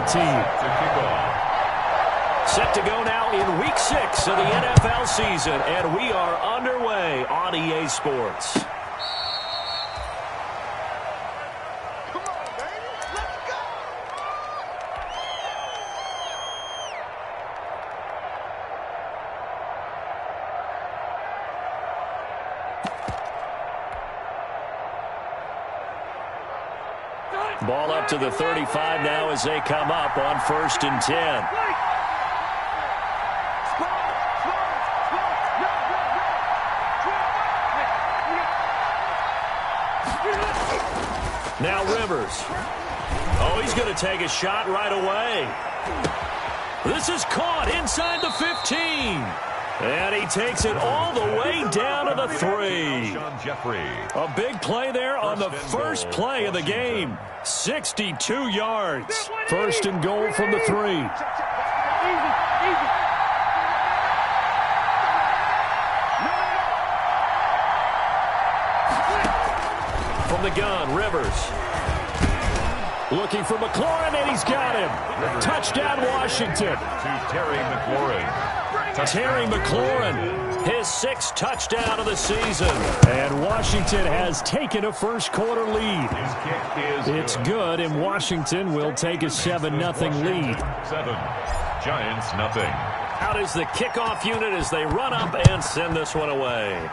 team. Set to go now in Week 6 of the NFL season, and we are underway on EA Sports. Ball up to the 35 now as they come up on 1st and 10. Now Rivers. Oh, he's going to take a shot right away. This is caught inside the 15. And he takes it all the way down to the 3. A big play there on the first play of the game. 62 yards. 1st and goal from the 3. From the gun, Rivers. Looking for McLaurin, and he's got him. Touchdown, Washington. To Terry McLaurin. Terry McLaurin, his 6th touchdown of the season. And Washington has taken a first-quarter lead. It's good, and Washington will take a 7-0 lead. 7, Giants nothing. Out is the kickoff unit as they run up and send this one away.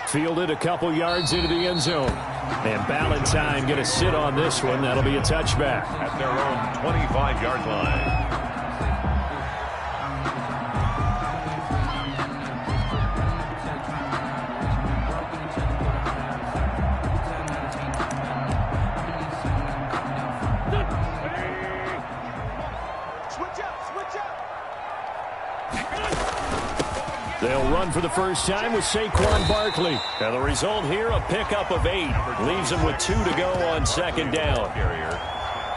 Fielded a couple yards into the end zone. And Ballantyne going to sit on this one. That'll be a touchback. At their own 25-yard line. They'll run for the first time with Saquon Barkley. And the result here, a pickup of 8. Leaves them with 2 to go on 2nd down.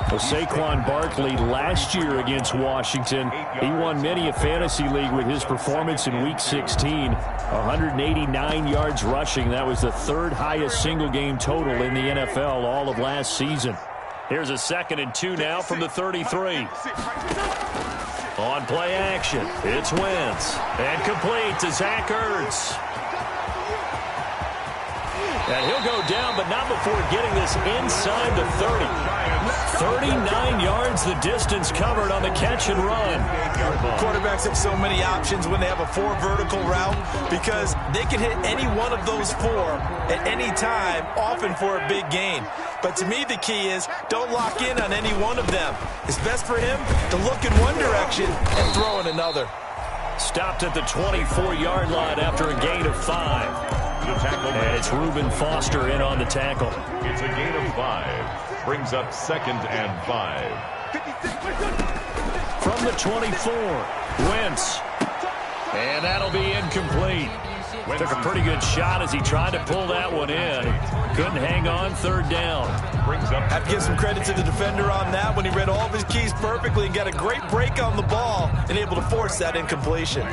Well, Saquon Barkley last year against Washington, he won many a fantasy league with his performance in Week 16. 189 yards rushing. That was the 3rd highest single-game total in the NFL all of last season. Here's a 2nd and 2 now from the 33. On play action, it's Wentz. And complete to Zach Ertz. And he'll go down, but not before getting this inside the 30. 39 yards the distance covered on the catch and run. Quarterbacks have so many options when they have a 4 vertical route because they can hit any one of those 4 at any time, often for a big gain. But to me, the key is don't lock in on any one of them. It's best for him to look in one direction and throw in another. Stopped at the 24-yard line after a gain of 5. And it's Reuben Foster in on the tackle. It's a gain of 5. Brings up 2nd and 5. From the 24, Wentz. And that'll be incomplete. Took a pretty good shot as he tried to pull that one in. Couldn't hang on 3rd down. Have to give some credit to the defender on that when he read all of his keys perfectly and got a great break on the ball and able to force that incompletion.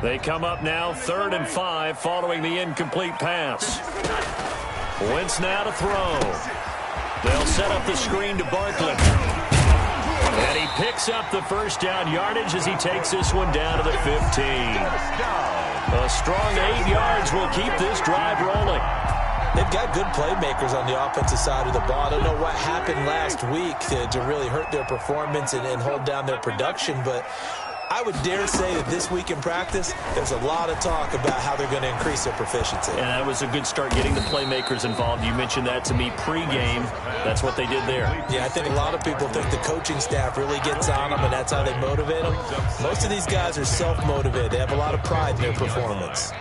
They come up now 3rd and 5 following the incomplete pass. Wentz now to throw. They'll set up the screen to Barkley. And he picks up the first down yardage as he takes this one down to the 15. A strong 8 yards will keep this drive rolling. They've got good playmakers on the offensive side of the ball. I don't know what happened last week to really hurt their performance and hold down their production, but I would dare say that this week in practice, there's a lot of talk about how they're going to increase their proficiency. And that was a good start getting the playmakers involved. You mentioned that to me pregame. That's what they did there. Yeah, I think a lot of people think the coaching staff really gets on them, and that's how they motivate them. Most of these guys are self-motivated. They have a lot of pride in their performance.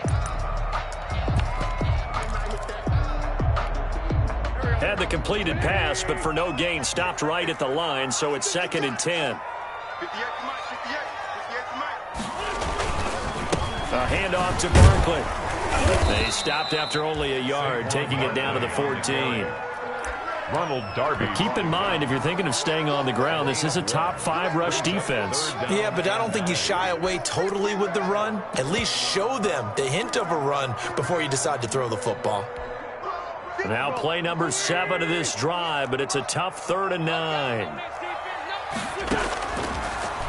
Had the completed pass, but for no gain, stopped right at the line, so it's 2nd and 10. A handoff to Barkley. They stopped after only a yard, taking it down to the 14. Ronald Darby. Keep in mind, if you're thinking of staying on the ground, this is a top 5 rush defense. Yeah, but I don't think you shy away totally with the run. At least show them the hint of a run before you decide to throw the football. Now play number 7 of this drive, but it's a tough 3rd and 9.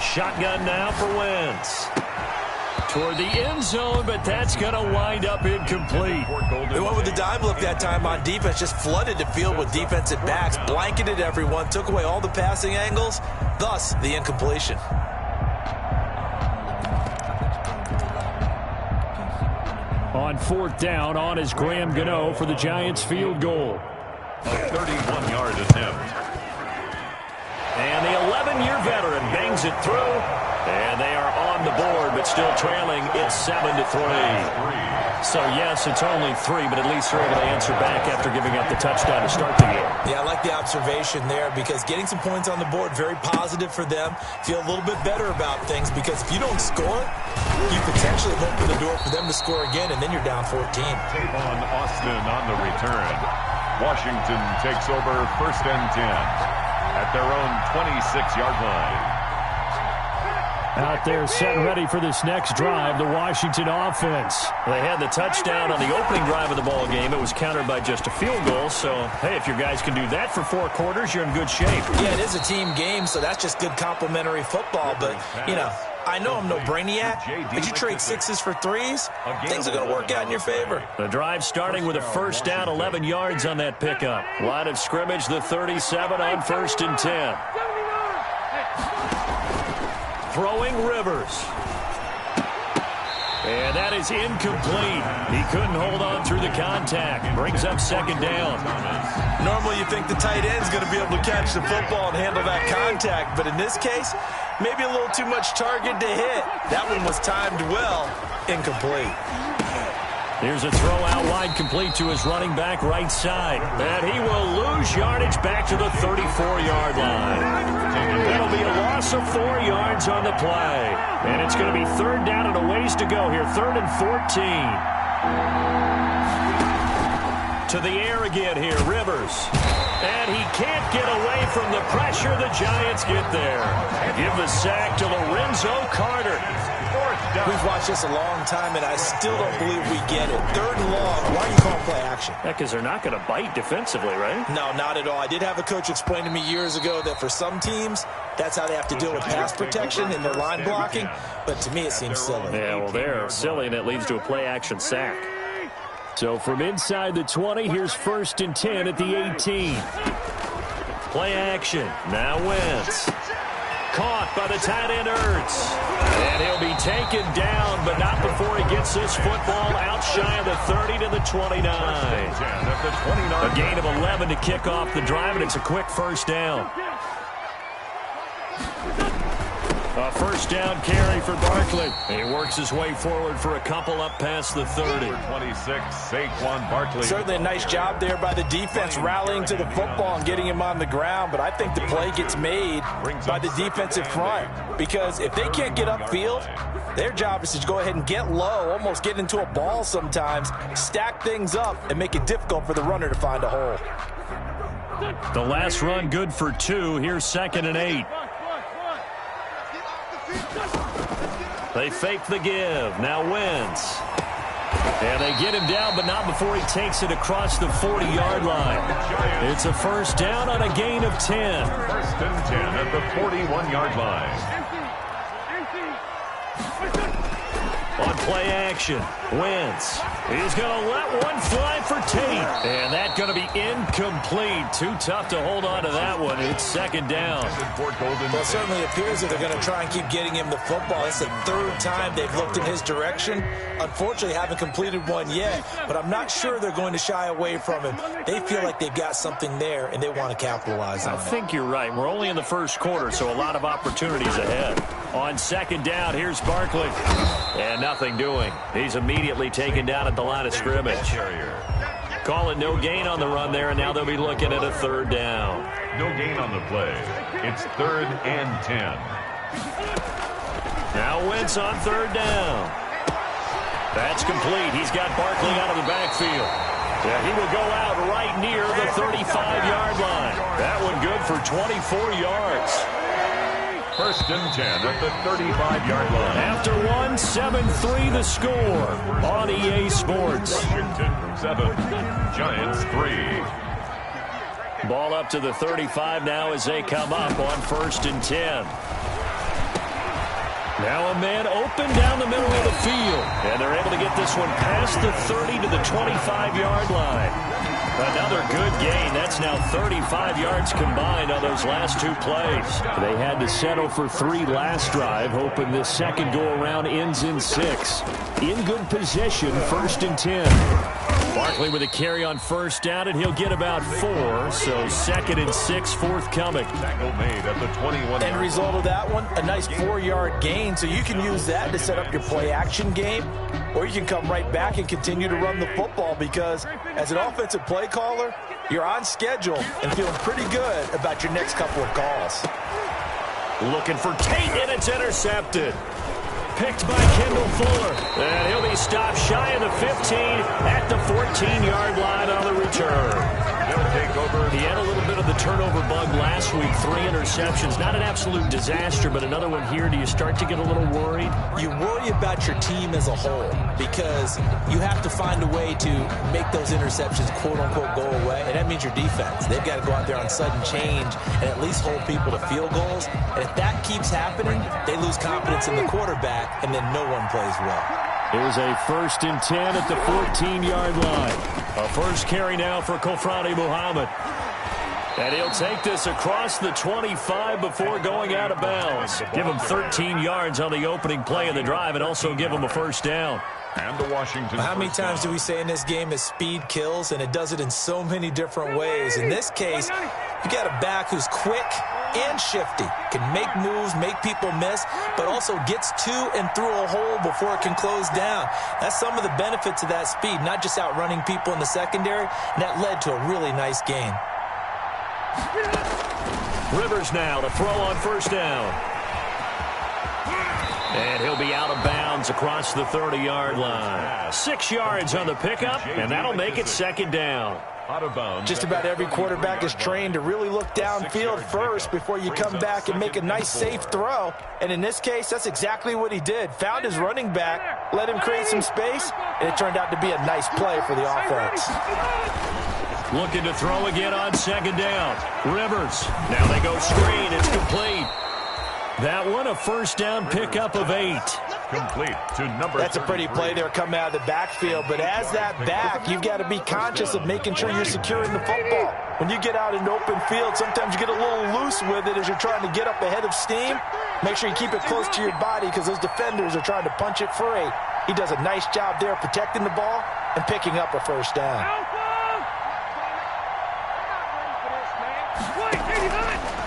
Shotgun now for Wentz. Toward the end zone, but that's going to wind up incomplete. They went with the dime look that time on defense, just flooded the field with defensive backs, blanketed everyone, took away all the passing angles, thus the incompletion. On 4th down, on is Graham Gano for the Giants field goal. A 31-yard attempt. And the 11-year veteran bangs it through. And they are on the board, but still trailing. It's 7-3. So, yes, it's only 3, but at least they're able to answer back after giving up the touchdown to start the game. Yeah, I like the observation there because getting some points on the board, very positive for them. Feel a little bit better about things because if you don't score, you potentially open the door for them to score again, and then you're down 14. Tavon Austin on the return. Washington takes over 1st and 10 at their own 26-yard line. Out there set and ready for this next drive, the Washington offense. They had the touchdown on the opening drive of the ball game. It was countered by just a field goal. So, hey, if your guys can do that for 4 quarters, you're in good shape. Yeah, it is a team game, so that's just good complimentary football. But, you know, I know I'm no brainiac, but you trade 6s for 3s, things are going to work out in your favor. The drive starting with a 1st down, 11 yards on that pickup. Line of scrimmage, the 37 on 1st and 10. Throwing Rivers. And that is incomplete. He couldn't hold on through the contact. Brings up 2nd down. Normally you think the tight end's going to be able to catch the football and handle that contact, but in this case, maybe a little too much target to hit. That one was timed well. Incomplete. Here's a throw out wide, complete to his running back right side. And he will lose yardage back to the 34-yard line. That'll be a loss of 4 yards on the play. And it's going to be 3rd down and a ways to go here. 3rd and 14. To the air again here, Rivers. And he can't get away from the pressure. The Giants get there. Give the sack to Lorenzo Carter. We've watched this a long time, and I still don't believe we get it. 3rd and long. Why are you calling play action? Yeah, because they're not going to bite defensively, right? No, not at all. I did have a coach explain to me years ago that for some teams, that's how they have to deal with pass protection and their line blocking. But to me, it seems silly. Yeah, well, they're silly, and it leads to a play action sack. So from inside the 20, here's 1st and 10 at the 18. Play action. Now Wentz. Caught by the tight end Ertz. And he'll be taken down, but not before he gets this football out shy of the 30 to the 29. A gain of 11 to kick off the drive, and it's a quick 1st down. A 1st down carry for Barkley. He works his way forward for a couple up past the 30. 26, Saquon Barkley. Certainly a nice job there by the defense rallying to the football and getting him on the ground, but I think the play gets made by the defensive front because if they can't get upfield, their job is to go ahead and get low, almost get into a ball sometimes, stack things up, and make it difficult for the runner to find a hole. The last run good for 2. Here's 2nd and 8. They fake the give. Now Wentz. And they get him down, but not before he takes it across the 40-yard line. It's a 1st down on a gain of 10. 1st and 10 at the 41-yard line. On play action, Wentz. He's going to let one fly for Tate. And that's going to be incomplete. Too tough to hold on to that one. It's 2nd down. Well, it certainly appears that they're going to try and keep getting him the football. It's the 3rd time they've looked in his direction. Unfortunately, haven't completed one yet, but I'm not sure they're going to shy away from him. They feel like they've got something there, and they want to capitalize on it. I think you're right. We're only in the 1st quarter, so a lot of opportunities ahead. On 2nd down, here's Barkley. And nothing doing. He's immediately taken down at the line of scrimmage. Call it no gain on the run there, and now they'll be looking at a 3rd down. No gain on the play. It's 3rd and 10. Now Wentz on 3rd down. That's complete. He's got Barkley out of the backfield. Yeah, he will go out right near the 35-yard line. That one good for 24 yards. First and 10 at the 35-yard line. After one, 7-3 the score on EA Sports. Washington 7, Giants 3. Ball up to the 35 now as they come up on first and 10. Now a man open down the middle of the field. And they're able to get this one past the 30 to the 25-yard line. Another good gain. That's now 35 yards combined on those last two plays. They had to settle for 3 last drive, hoping this second go-around ends in 6. In good position, first and 10. Barkley with a carry on first down, and he'll get about 4. So second and 6 forthcoming. Tackle made at the 21. End result of that one, a nice 4-yard gain. So you can use that to set up your play-action game, or you can come right back and continue to run the football, because as an offensive play caller, you're on schedule and feeling pretty good about your next couple of calls. Looking for Tate, and it's intercepted. Picked by Kendall Fuller. And he'll be stopped shy of the 15 at the 14-yard line on the return. He'll take over. He had a little bit of the turnover bug last week. 3 interceptions. Not an absolute disaster, but another one here. Do you start to get a little worried? You worry about your team as a whole, because you have to find a way to make those interceptions, quote-unquote, go away. And that means your defense. They've got to go out there on sudden change and at least hold people to field goals. And if that keeps happening, they lose confidence in the quarterback, and then no one plays well. Here's a first and 10 at the 14-yard line. A first carry now for Kofrani Muhammad. And he'll take this across the 25 before going out of bounds. Give him 13 yards on the opening play of the drive and also give him a first down. And the Washington. How many times do we say in this game that speed kills, and it does it in so many different ways? In this case, you got a back who's quick and shifty, can make moves, make people miss, but also gets to and through a hole before it can close down. That's some of the benefits of that speed, not just outrunning people in the secondary, and that led to a really nice gain. Rivers now to throw on first down. And he'll be out of bounds across the 30-yard line. 6 yards on the pickup, and that'll make it second down. Out of bounds. Just about every quarterback is trained to really look downfield first before you come back and make a nice, safe throw. And in this case, that's exactly what he did. Found his running back, let him create some space, and it turned out to be a nice play for the offense. Looking to throw again on second down. Rivers. Now they go screen. It's complete. That one, a first down pickup of 8. Complete to number. That's a pretty play there coming out of the backfield. But as that back, you've got to be conscious of making sure you're securing the football. When you get out in open field, sometimes you get a little loose with it as you're trying to get up ahead of steam. Make sure you keep it close to your body, because those defenders are trying to punch it free. He does a nice job there protecting the ball and picking up a first down.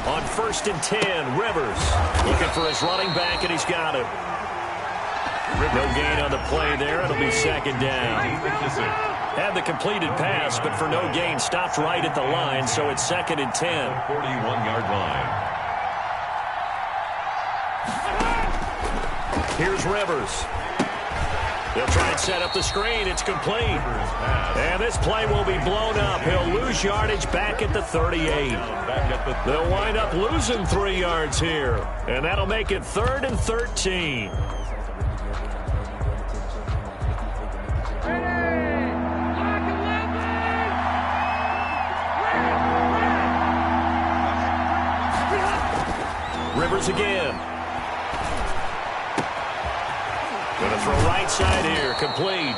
On first and 10, Rivers looking for his running back, and he's got him. No gain on the play there. It'll be second down. Had the completed pass, but for no gain, stopped right at the line, so it's second and 10. 41-yard line. Here's Rivers. They'll try and set up the screen. It's complete. And this play will be blown up. He'll lose yardage back at the 38. They'll wind up losing 3 yards here. And that'll make it 3rd and 13. Rivers again. Going to throw right side here, complete.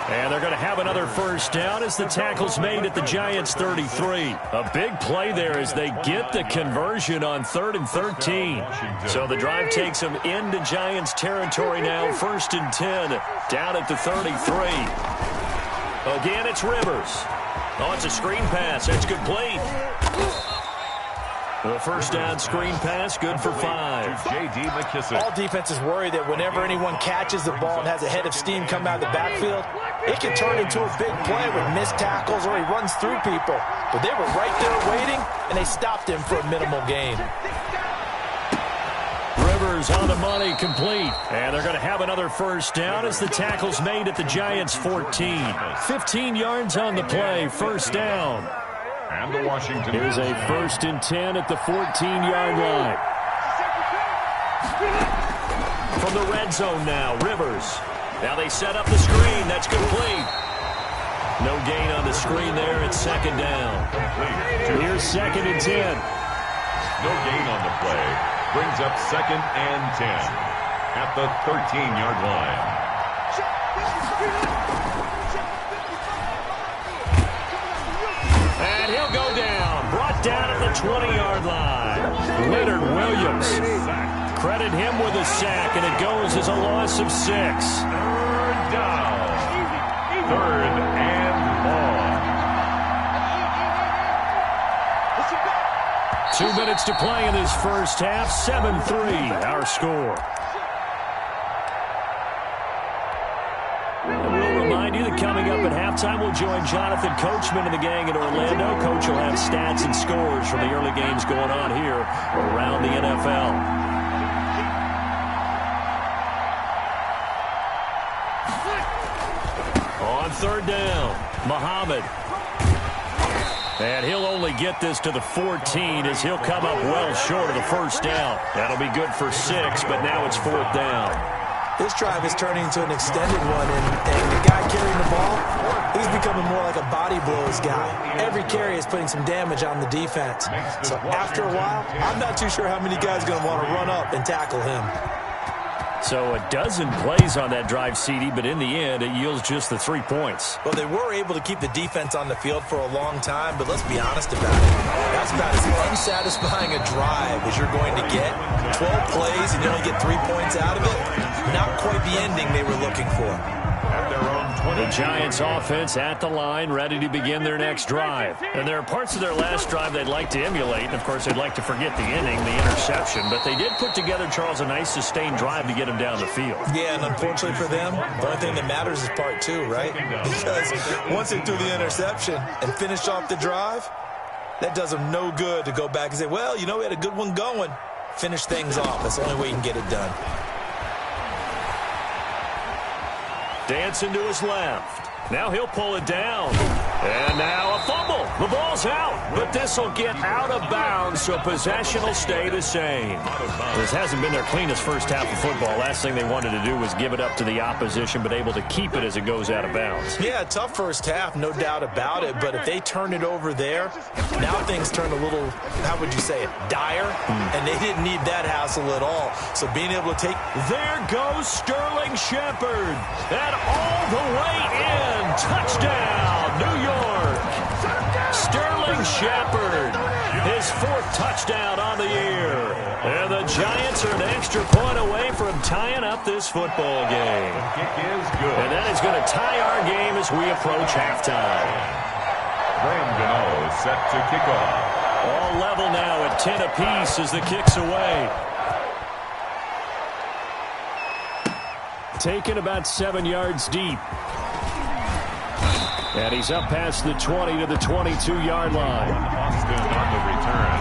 And they're going to have another first down as the tackle's made at the Giants' 33. A big play there as they get the conversion on 3rd and 13. So the drive takes them into Giants territory now, 1st and 10, down at the 33. Again, it's Rivers. Oh, it's a screen pass. It's complete. The first down screen pass, good for 5. J.D. McKissick. All defenses worry that whenever anyone catches the ball and has a head of steam come out of the backfield, it can turn into a big play with missed tackles or he runs through people. But they were right there waiting, and they stopped him for a minimal gain. Rivers on the money, complete. And they're going to have another first down as the tackle's made at the Giants' 14. 15 yards on the play, first down. And the Washington. Here's a 1st and 10 at the 14-yard line. From the red zone now, Rivers. Now they set up the screen. That's complete. No gain on the screen there. It's second down. Here's 2nd and 10. No gain on the play. Brings up 2nd and 10 at the 13-yard line. And he'll go down. Brought down at the 20-yard line. Leonard Williams. Credit him with a sack, and it goes as a loss of 6. 3rd down. 3rd and long. 2 minutes to play in this first half. 7-3, our score. And we'll remind you that coming up at halftime, we'll join Jonathan Coachman and the gang in Orlando. Coach will have stats and scores from the early games going on here around the NFL. On 3rd down, Muhammad. And he'll only get this to the 14 as he'll come up well short of the first down. That'll be good for 6, but now it's 4th down. This drive is turning into an extended one, and the guy carrying the ball, he's becoming more like a body blows guy. Every carry is putting some damage on the defense. So after a while, I'm not too sure how many guys are going to want to run up and tackle him. So a dozen plays on that drive, CD, but in the end, it yields just the 3 points. Well, they were able to keep the defense on the field for a long time, but let's be honest about it. That's about as unsatisfying a drive as you're going to get. 12 plays and you only get 3 points out of it. Not quite the ending they were looking for. At their own 20. The Giants offense at the line, ready to begin their next drive. And there are parts of their last drive they'd like to emulate. And, of course, they'd like to forget the inning, the interception. But they did put together, Charles, a nice sustained drive to get him down the field. Yeah, and unfortunately for them, the only thing that matters is part 2, right? Because once they threw the interception and finished off the drive, that does them no good to go back and say, well, you know, we had a good one going. Finish things off. That's the only way you can get it done. Dancing to his left. Now he'll pull it down. And now a fumble. The ball's out, but this will get out of bounds, so possession will stay the same. This hasn't been their cleanest first half of football. Last thing they wanted to do was give it up to the opposition, but able to keep it as it goes out of bounds. Yeah, tough first half, no doubt about it, but if they turn it over there, now things turn a little, how would you say it, dire, and they didn't need that hassle at all. So being able to take... There goes Sterling Shepard, and all the way in. Touchdown, New York. Sterling Shepard, his 4th touchdown on the year. And the Giants are an extra point away from tying up this football game. The kick is good. And that is going to tie our game as we approach halftime. Graham Gano is set to kick off. All level now at 10 apiece as the kick's away. Taken about 7 yards deep. And he's up past the 20 to the 22-yard line. Austin on the return.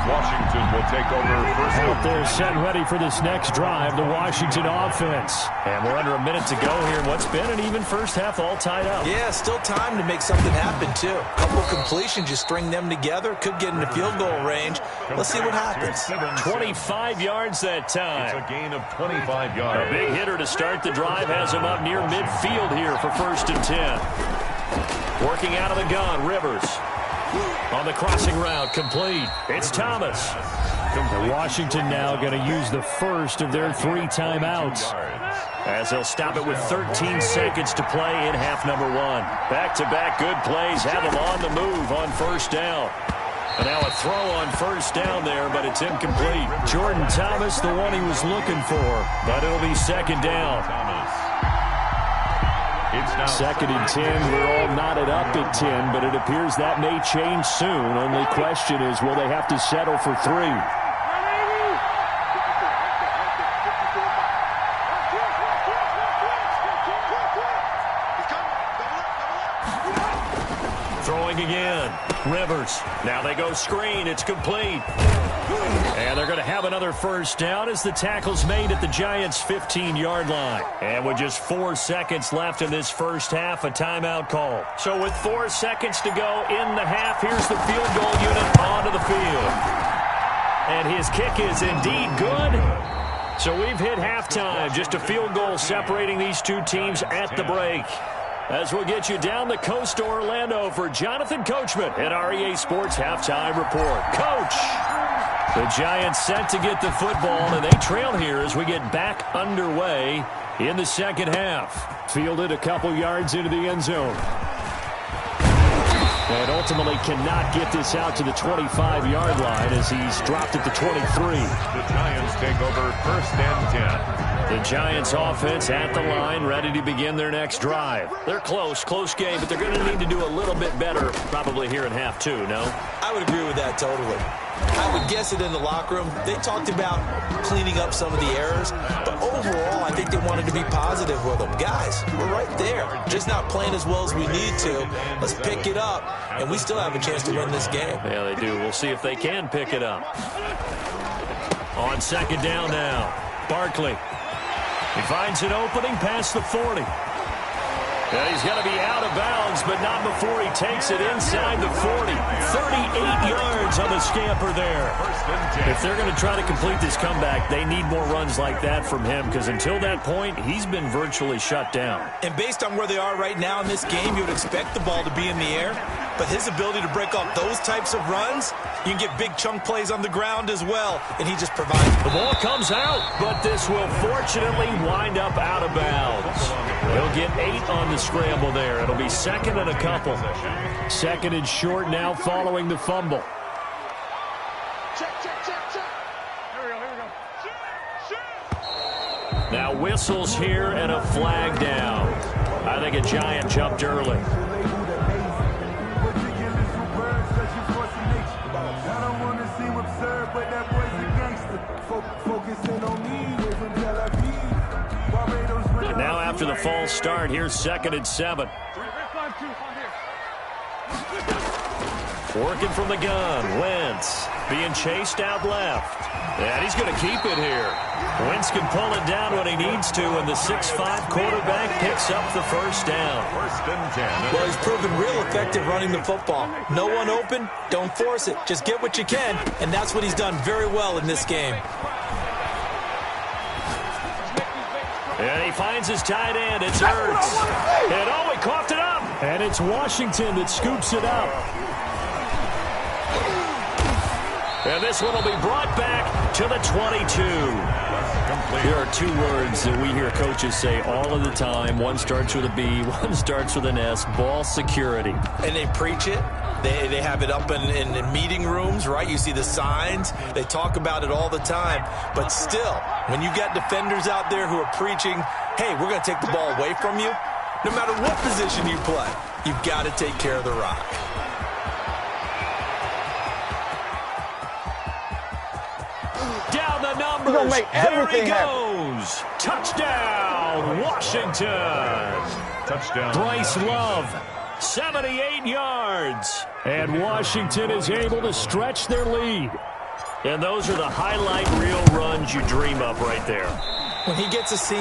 Washington will take over first. Out there set ready for this next drive, the Washington offense. And we're under a minute to go here in what's been an even first half all tied up. Yeah, still time to make something happen, too. A couple completions, you string them together, could get into field goal range. Let's see what happens. 25 yards that time. It's a gain of 25 yards. A big hitter to start the drive has him up near midfield here for 1st and 10. Working out of the gun, Rivers. On the crossing route, complete. It's Thomas. And Washington now going to use the first of their 3 timeouts, as they'll stop it with 13 seconds to play in half number 1. Back-to-back good plays have them on the move on 1st down. And now a throw on 1st down there, but it's incomplete. Jordan Thomas, the one he was looking for, but it'll be 2nd down. It's 2nd and 10. We're all knotted up at 10, but it appears that may change soon. Only question is, will they have to settle for 3? Throwing again. Rivers. Now they go screen. It's complete. And they're going to have another 1st down as the tackle's made at the Giants' 15-yard line. And with just 4 seconds left in this first half, a timeout call. So with 4 seconds to go in the half, here's the field goal unit onto the field. And his kick is indeed good. So we've hit halftime. Just a field goal separating these two teams at the break. As we'll get you down the coast to Orlando for Jonathan Coachman at REA Sports Halftime Report. Coach! The Giants set to get the football, and they trail here as we get back underway in the second half. Fielded a couple yards into the end zone. And ultimately cannot get this out to the 25-yard line as he's dropped at the 23. The Giants take over 1st and 10. The Giants offense at the line, ready to begin their next drive. They're close game, but they're going to need to do a little bit better probably here in half two, no? I would agree with that totally. I would guess it in the locker room. They talked about cleaning up some of the errors, but overall, I think they wanted to be positive with them. Guys, we're right there. Just not playing as well as we need to. Let's pick it up, and we still have a chance to win this game. Yeah, they do. We'll see if they can pick it up. On second down now, Barkley. He finds an opening past the 40. Yeah, he's going to be out of bounds, but not before he takes it inside the 40. 38 yards on the scamper there. If they're going to try to complete this comeback, they need more runs like that from him, because until that point, he's been virtually shut down. And based on where they are right now in this game, you would expect the ball to be in the air. But his ability to break off those types of runs, you can get big chunk plays on the ground as well, and he just provides. The ball comes out, but this will fortunately wind up out of bounds. He'll get 8 on the scramble there. It'll be second and a couple. Second and short now following the fumble. Now whistles here and a flag down. I think a Giant jumped early. Now after the false start, here's second and 7. Working from the gun, Wentz being chased out left. And he's going to keep it here. Wentz can pull it down when he needs to, and the 6'5" quarterback picks up the first down. 1st and 10. Well, he's proven real effective running the football. No one open, don't force it. Just get what you can, and that's what he's done very well in this game. And he finds his tight end. It's Ertz. And oh, he coughed it up. And it's Washington that scoops it up. And this one will be brought back to the 22. There are 2 words that we hear coaches say all of the time. One starts with a B, one starts with an S. Ball security. And they preach it. They have it up in meeting rooms, right? You see the signs. They talk about it all the time. But still, when you got defenders out there who are preaching, hey, we're going to take the ball away from you, no matter what position you play, you've got to take care of the rock. Down the numbers. There he goes. Touchdown, Washington. Touchdown. Bryce Love, 78 yards. And Washington is able to stretch their lead. And those are the highlight reel runs you dream of right there. When he gets a seam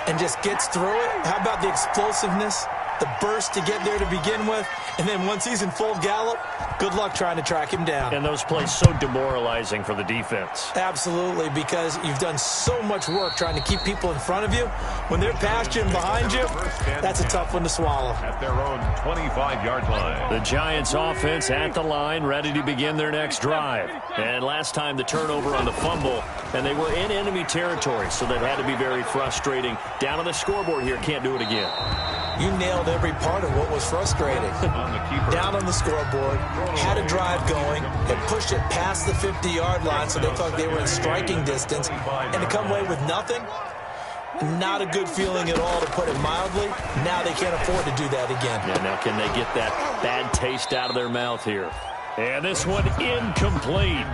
and just gets through it, how about the explosiveness, the burst to get there to begin with, and then once he's in full gallop, good luck trying to track him down. And those plays so demoralizing for the defense. Absolutely, because you've done so much work trying to keep people in front of you. When they're past you and behind you, that's a tough one to swallow. At their own 25-yard line. The Giants offense at the line, ready to begin their next drive. And last time the turnover on the fumble, and they were in enemy territory, so that had to be very frustrating. Down on the scoreboard here, can't do it again. You nailed every part of what was frustrating. Down on the scoreboard, had a drive going, had pushed it past the 50-yard line so they thought they were in striking distance, and to come away with nothing, not a good feeling at all, to put it mildly. Now they can't afford to do that again. Yeah, now can they get that bad taste out of their mouth here? And this one incomplete.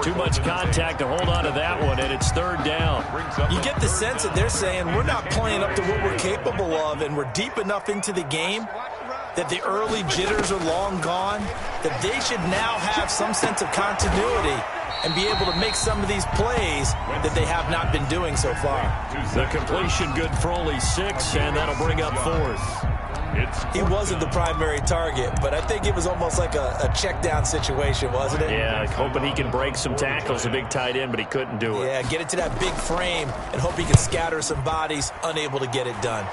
Too much contact to hold on to that one, and it's 3rd down. You get the sense that they're saying we're not playing up to what we're capable of, and we're deep enough into the game that the early jitters are long gone, that they should now have some sense of continuity and be able to make some of these plays that they have not been doing so far. The completion good for only 6, and that'll bring up 4th. He wasn't the primary target, but I think it was almost like a check down situation, wasn't it? Yeah, hoping he can break some tackles, a big tight end, but he couldn't do it. Yeah, get it to that big frame and hope he can scatter some bodies, unable to get it done.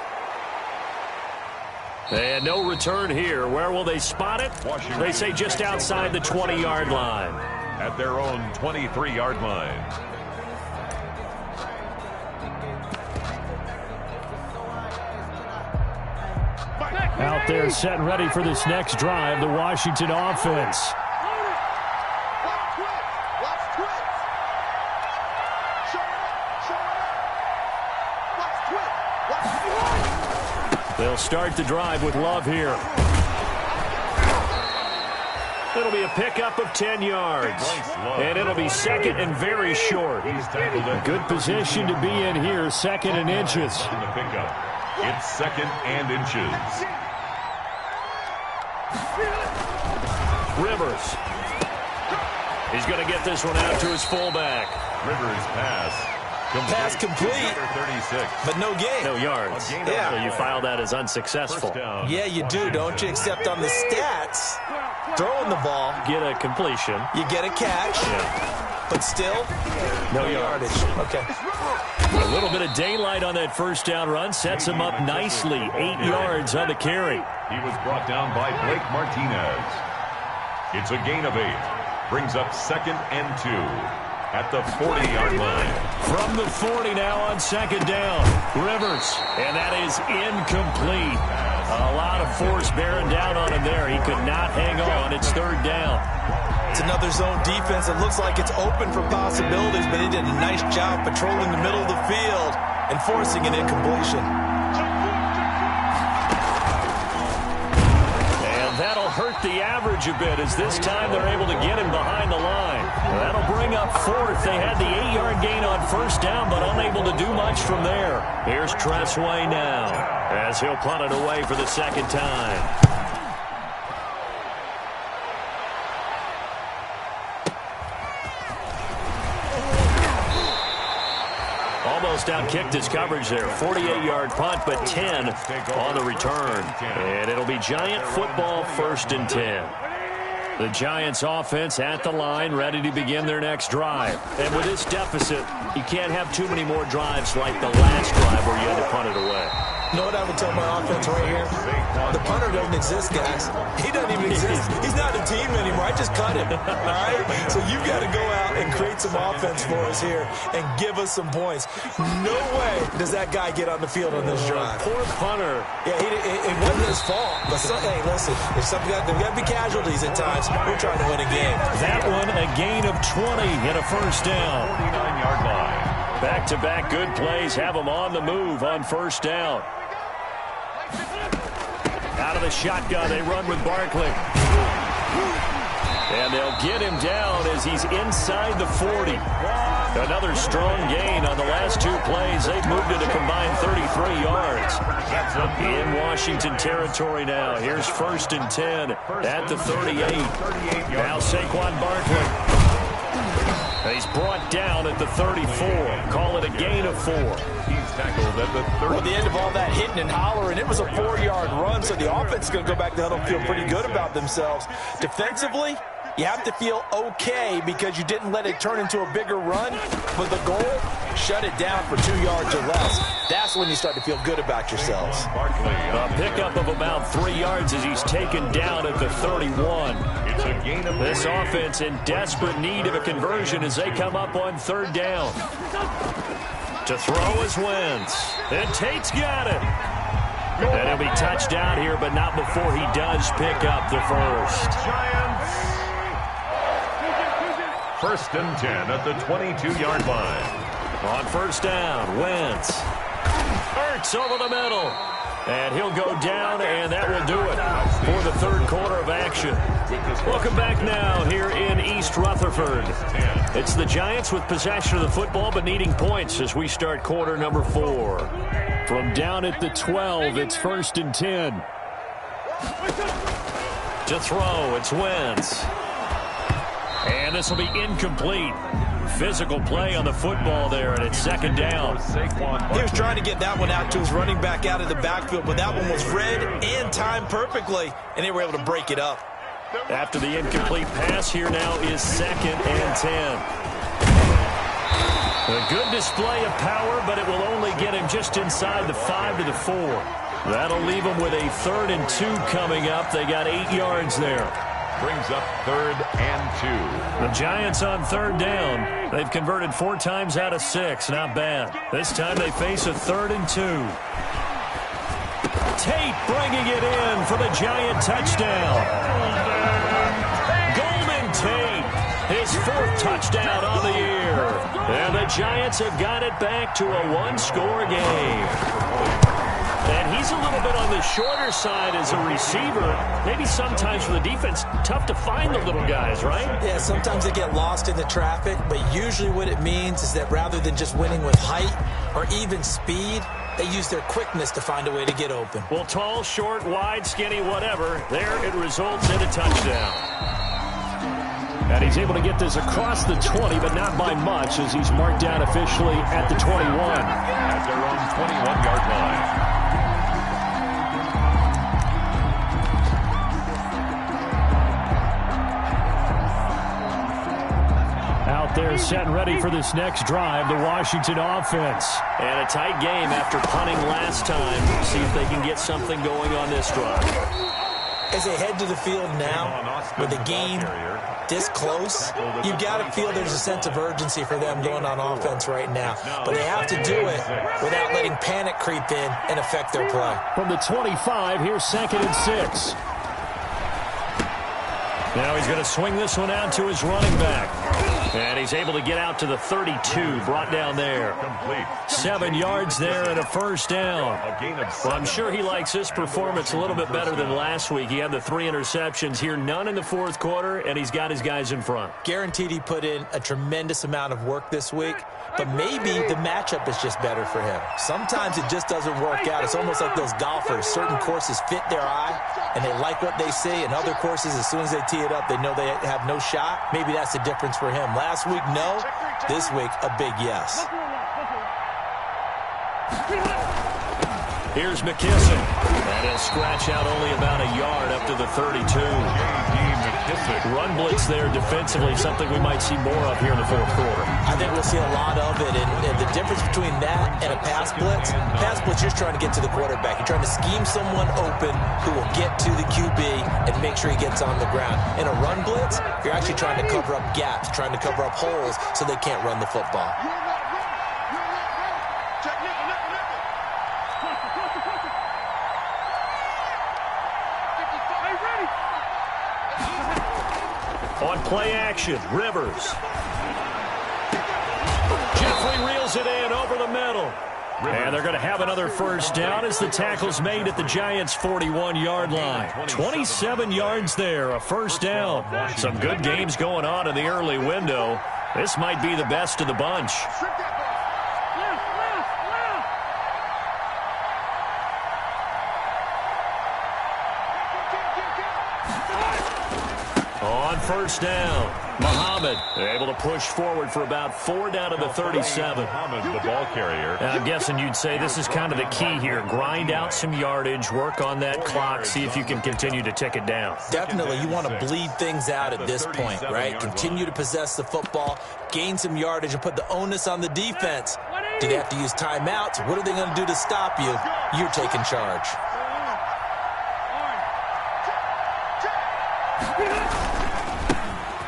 And no return here. Where will they spot it? They say just outside the 20-yard line. At their own 23-yard line. Out there set and ready for this next drive, the Washington offense. They'll start the drive with Love here. It'll be a pickup of 10 yards. And it'll be second and very short. Good position to be in here, second and inches. It's second and inches. Rivers. He's going to get this one out to his fullback. Rivers pass. Pass complete, 36. but no gain. No yards. Yeah. So you file that as unsuccessful. Yeah, you do, don't you? Except on the stats, throwing the ball, Get a completion. you get a catch, but still, No yardage. Okay. A little bit of daylight on that first down run sets him up nicely. 8 yards on the carry. He was brought down by Blake Martinez. It's a gain of 8. Brings up second and 2 at the 40-yard line. From the 40 now on second down. Rivers. And that is incomplete. A lot of force bearing down on him there. He could not hang on. It's third down. It's another zone defense. It looks like it's open for possibilities, but he did a nice job patrolling the middle of the field and forcing an incompletion. And that'll hurt the average a bit as this time they're able to get him behind the line. That'll bring up fourth. They had the 8-yard gain on first down, but unable to do much from there. Here's Tressway now as he'll punt it away for the second time. Almost outkicked his coverage there. 48-yard punt, but 10 on the return. And it'll be Giant football, first and 10. The Giants offense at the line, ready to begin their next drive. And with this deficit, you can't have too many more drives like the last drive where you had to punt it away. You know what I would tell my offense right here? The punter doesn't exist, guys. He doesn't even exist. He's not a team anymore. I just cut him. All right? So you've got to go out and create some offense for us here and give us some points. No way does that guy get on the field on this drive. Poor punter. Yeah, it wasn't his fault. But hey, listen, if there's got to be casualties at times. We're trying to win a game. That one, a gain of 20 and a first down. 49-yard line. Back-to-back good plays have them on the move on first down. Out of the shotgun, they run with Barkley. And they'll get him down as he's inside the 40. Another strong gain on the last two plays. They've moved it a combined 33 yards. In Washington territory now. Here's first and 10 at the 38. Now Saquon Barkley. He's brought down at the 34. Call it a gain of 4. He's tackled at the 30. Well, at the end of all that hitting and hollering, it was a 4-yard run, so the offense is going to go back to huddle and feel pretty good about themselves. Defensively, you have to feel okay because you didn't let it turn into a bigger run, but the goal, shut it down for 2 yards or less. That's when you start to feel good about yourselves. A pickup of about 3 yards as he's taken down at the 31. It's a gain of 3. This offense in desperate need of a conversion as they come up on third down. To throw is Wentz. And Tate's got it. And he'll be touched down here, but not before he does pick up the first. Giants. First and 10 at the 22-yard line. On first down, Wentz. Hurts over the middle. And he'll go down, and that will do it for the third quarter of action. Welcome back now here in East Rutherford. It's the Giants with possession of the football, but needing points as we start quarter number 4. From down at the 12, it's first and 10. To throw, it's Wentz. And this will be incomplete. physical play on the football there, and it's second down. He was trying to get that one out to his running back out of the backfield, but that one was read and timed perfectly, and they were able to break it up. After the incomplete pass, here now is 2nd and 10. A good display of power, but it will only get him just inside the 5 to the 4. That'll leave him with a 3rd and 2 coming up. They got 8 yards there. Brings up 3rd and 2. The Giants on 3rd down. They've converted 4 times out of 6. Not bad. This time they face a 3rd and 2. Tate bringing it in for the Giant touchdown. Golden Tate, his 4th touchdown on the year. And the Giants have got it back to a 1-score game. And he's a little bit on the shorter side as a receiver. Maybe sometimes for the defense, tough to find the little guys, right? Yeah, sometimes they get lost in the traffic, but usually what it means is that rather than just winning with height or even speed, they use their quickness to find a way to get open. Well, tall, short, wide, skinny, whatever, there it results in a touchdown. And he's able to get this across the 20, but not by much, as he's marked down officially at the 21. At their own 21-yard line. Out there set and ready for this next drive, the Washington offense. And a tight game after punting last time. See if they can get something going on this drive. As they head to the field now, with the game this close, you've got to feel there's a sense of urgency for them going on offense right now. But they have to do it without letting panic creep in and affect their play. From the 25, here's 2nd and 6. Now he's going to swing this one out to his running back. And he's able to get out to the 32, brought down there. 7 yards there and a 1st down. Well, I'm sure he likes this performance a little bit better than last week. He had the 3 interceptions here, none in the 4th quarter, and he's got his guys in front. Guaranteed he put in a tremendous amount of work this week, but maybe the matchup is just better for him. Sometimes it just doesn't work out. It's almost like those golfers. Certain courses fit their eye, and they like what they see, and other courses, as soon as they tee it up, they know they have no shot. Maybe that's the difference for him. Last week, no. This week, a big yes. Here's McKissick. And he'll scratch out only about a yard up to the 32. Run blitz there defensively, something we might see more of here in the 4th quarter. I think we'll see a lot of it, and the difference between that and a pass blitz, you're just trying to get to the quarterback. You're trying to scheme someone open who will get to the QB and make sure he gets on the ground. In a run blitz, you're actually trying to cover up gaps, trying to cover up holes so they can't run the football. On play action, Rivers. Jeffrey reels it in over the middle. And they're going to have another 1st down as the tackle's made at the Giants' 41-yard line. 27 yards there, a 1st down. Some good games going on in the early window. This might be the best of the bunch. On 1st down, Muhammad able to push forward for about 4 down to the 37. Muhammad, the ball carrier. I'm guessing you'd say this is kind of the key here. Grind out some yardage, work on that clock, see if you can continue to tick it down. Definitely, you want to bleed things out at this point, right? Continue to possess the football, gain some yardage, and put the onus on the defense. Do they have to use timeouts? What are they going to do to stop you? You're taking charge.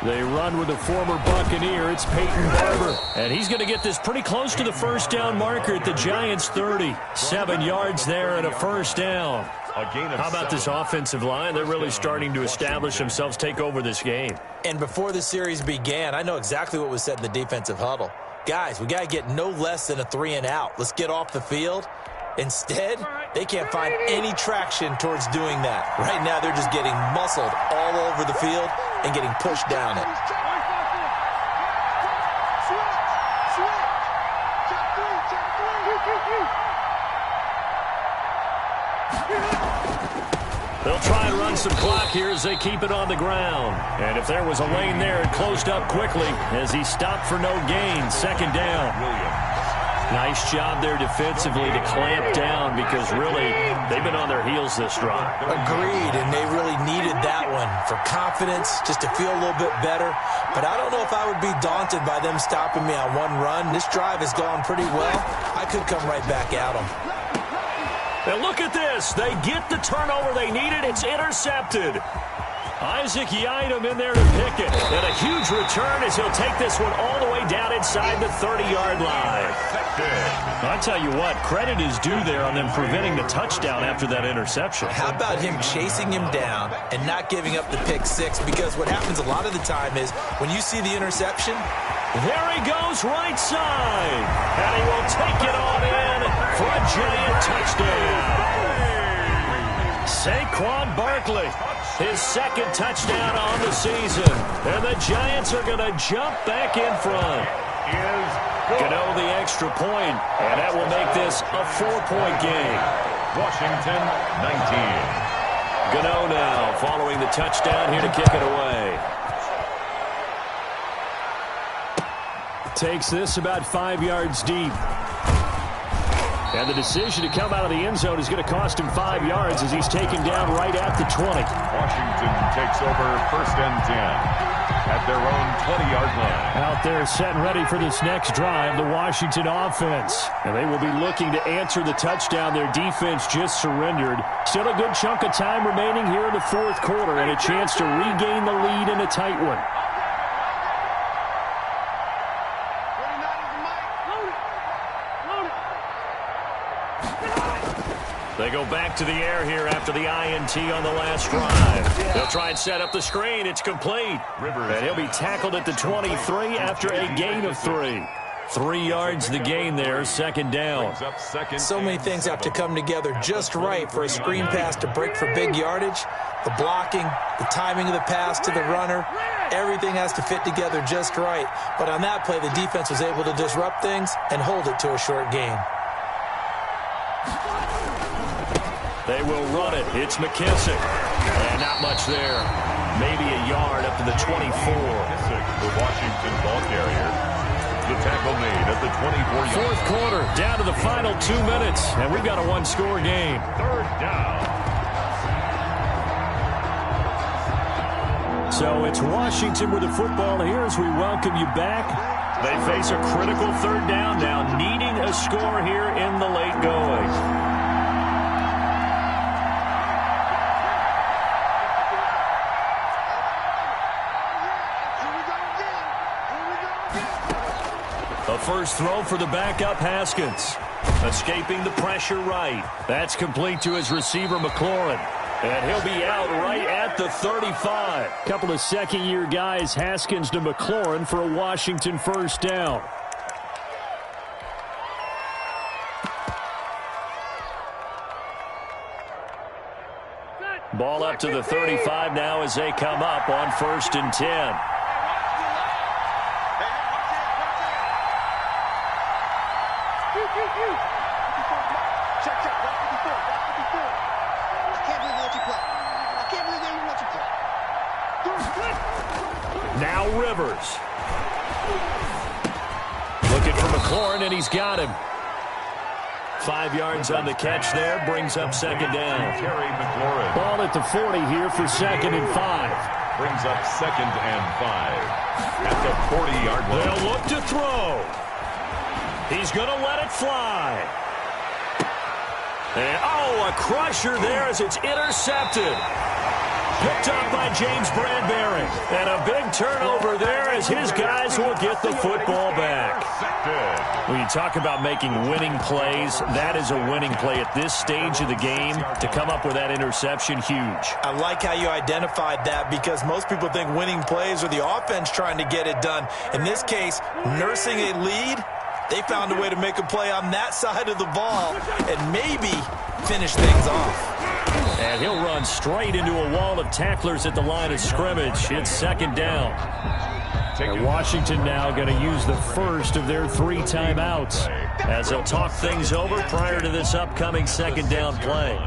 They run with the former Buccaneer. It's Peyton Barber. And he's going to get this pretty close to the 1st down marker at the Giants' 30. 7 yards there and a 1st down. How about this offensive line? They're really starting to establish themselves, take over this game. And before the series began, I know exactly what was said in the defensive huddle. Guys, we got to get no less than a 3 and out. Let's get off the field. Instead, they can't find any traction towards doing that. Right now, they're just getting muscled all over the field and getting pushed down it. They'll try and run on some clock here as they keep it on the ground. And if there was a lane there, it closed up quickly as he stopped for no gain. Second down. Nice job there defensively to clamp down because really they've been on their heels this drive. Agreed, and they really needed that one for confidence, just to feel a little bit better. But I don't know if I would be daunted by them stopping me on one run. This drive has gone pretty well. I could come right back at them. And look at this. They get the turnover they needed. It's intercepted. Isaac Yiadom in there to pick it. And a huge return as he'll take this one all the way down inside the 30-yard line. I'll tell you what, credit is due there on them preventing the touchdown after that interception. How about him chasing him down and not giving up the pick six? Because what happens a lot of the time is when you see the interception, there he goes right side. And he will take it on in for a giant touchdown. Saquon Barkley, his second touchdown on the season. And the Giants are going to jump back in front. Gano the extra point, and that will make this a 4-point game. Washington, 19. Gano now following the touchdown here to kick it away. Takes this about 5 yards deep. And the decision to come out of the end zone is going to cost him 5 yards as he's taken down right at the 20. Washington takes over first and 10 at their own 20-yard line. Out there set and ready for this next drive, the Washington offense. And they will be looking to answer the touchdown their defense just surrendered. Still a good chunk of time remaining here in the fourth quarter and a chance to regain the lead in a tight one. They go back to the air here after the INT on the last drive. They'll try and set up the screen. It's complete. And he'll be tackled at the 23 after a gain of 3. 3 yards the gain there, second down. So many things have to come together just right for a screen pass to break for big yardage. The blocking, the timing of the pass to the runner, everything has to fit together just right. But on that play, the defense was able to disrupt things and hold it to a short gain. They will run it. It's McKissick. And not much there. Maybe a yard up to the 24. The Washington ball carrier. The tackle made at the 24-yard. Fourth quarter, down to the final 2 minutes. And we've got a one-score game. Third down. So it's Washington with the football here as we welcome you back. They face a critical third down now, needing a score here in the late going. A first throw for the backup Haskins. Escaping the pressure right. That's complete to his receiver McLaurin. And he'll be out right at the 35. Couple of second-year guys, Haskins to McLaurin for a Washington first down. Ball up to the 35 now as they come up on first and 10. Now Rivers. Looking for McLaurin, and he's got him. 5 yards on the catch there, brings up second down. Terry McLaurin. Ball at the 40 here for second and 5. Brings up second and 5 at the 40-yard line. They'll look to throw. He's going to let it fly. And, oh, a crusher there as it's intercepted. Picked up by James Bradbury. And a big turnover there as his guys will get the football back. When you talk about making winning plays, that is a winning play at this stage of the game. To come up with that interception, huge. I like how you identified that because most people think winning plays are the offense trying to get it done. In this case, nursing a lead, they found a way to make a play on that side of the ball and maybe finish things off. And he'll run straight into a wall of tacklers at the line of scrimmage. It's second down. And Washington now going to use the first of their 3 timeouts as they'll talk things over prior to this upcoming second down play.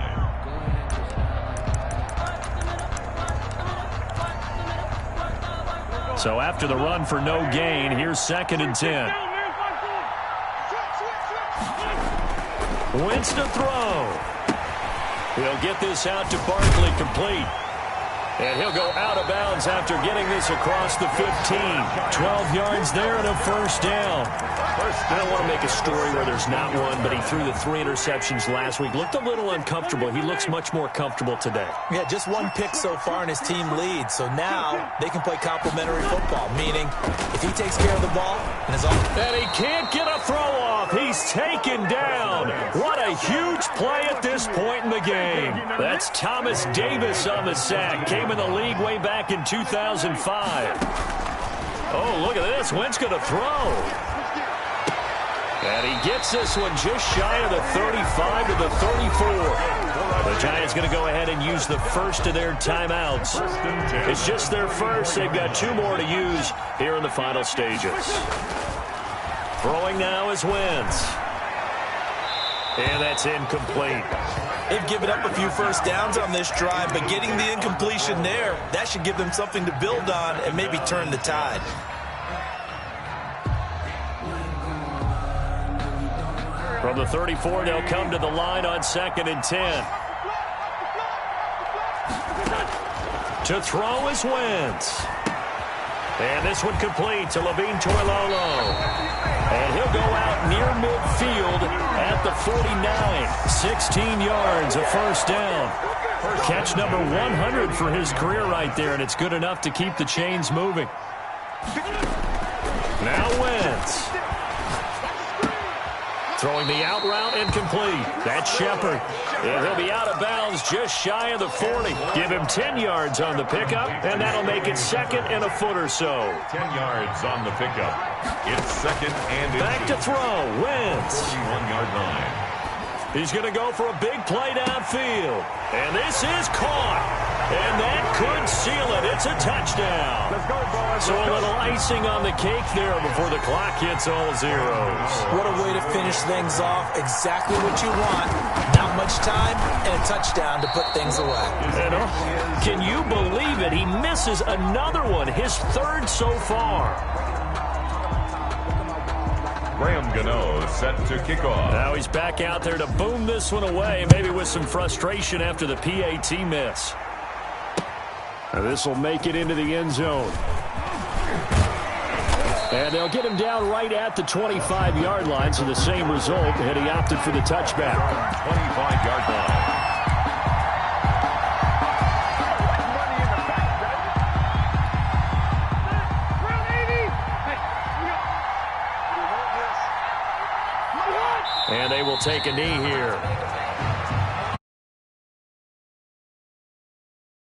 So after the run for no gain, here's 2nd and 10. Wentz to throw. He'll get this out to Barkley, complete. And he'll go out of bounds after getting this across the 15. 12 yards there and a first down. I don't want to make a story where there's not one, but he threw the 3 interceptions last week. Looked a little uncomfortable. He looks much more comfortable today. Yeah, just 1 pick so far and his team leads. So now they can play complementary football, meaning if he takes care of the ball and is off. And he can't get a throw off. He's taken down. What a huge play at this point in the game. That's Thomas Davis on the sack. Came in the league way back in 2005. Oh, look at this. Wentz going to throw. And he gets this one just shy of the 35 to the 34. The Giants going to go ahead and use the first of their timeouts. It's just their first. They've got 2 more to use here in the final stages. Throwing now is Wentz. And that's incomplete. They've given up a few first downs on this drive, but getting the incompletion there, that should give them something to build on and maybe turn the tide. From the 34, they'll come to the line on 2nd and 10. To throw is Wentz. And this one complete to Levine Toilolo. And he'll go out near midfield at the 49. 16 yards, a first down. Catch number 100 for his career right there, and it's good enough to keep the chains moving. Now Wentz. Throwing the out route incomplete. That's Shepard. And he'll be out of bounds just shy of the 40. Give him 10 yards on the pickup, and that'll make it 2nd and a foot or so. 10 yards on the pickup. It's 2nd and back to throw. Wentz. 41-yard line. He's going to go for a big play downfield. And this is caught. And that could seal it. It's a touchdown. Let's go, boys. So a little icing on the cake there before the clock hits all zeros. What a way to finish things off. Exactly what you want. Not much time and a touchdown to put things away. And, can you believe it? He misses another one, his 3rd so far. Graham Gano set to kick off. Now he's back out there to boom this one away, maybe with some frustration after the PAT miss. Now this will make it into the end zone. And they'll get him down right at the 25-yard line, so the same result, and he opted for the touchback. 25-yard line. And they will take a knee here.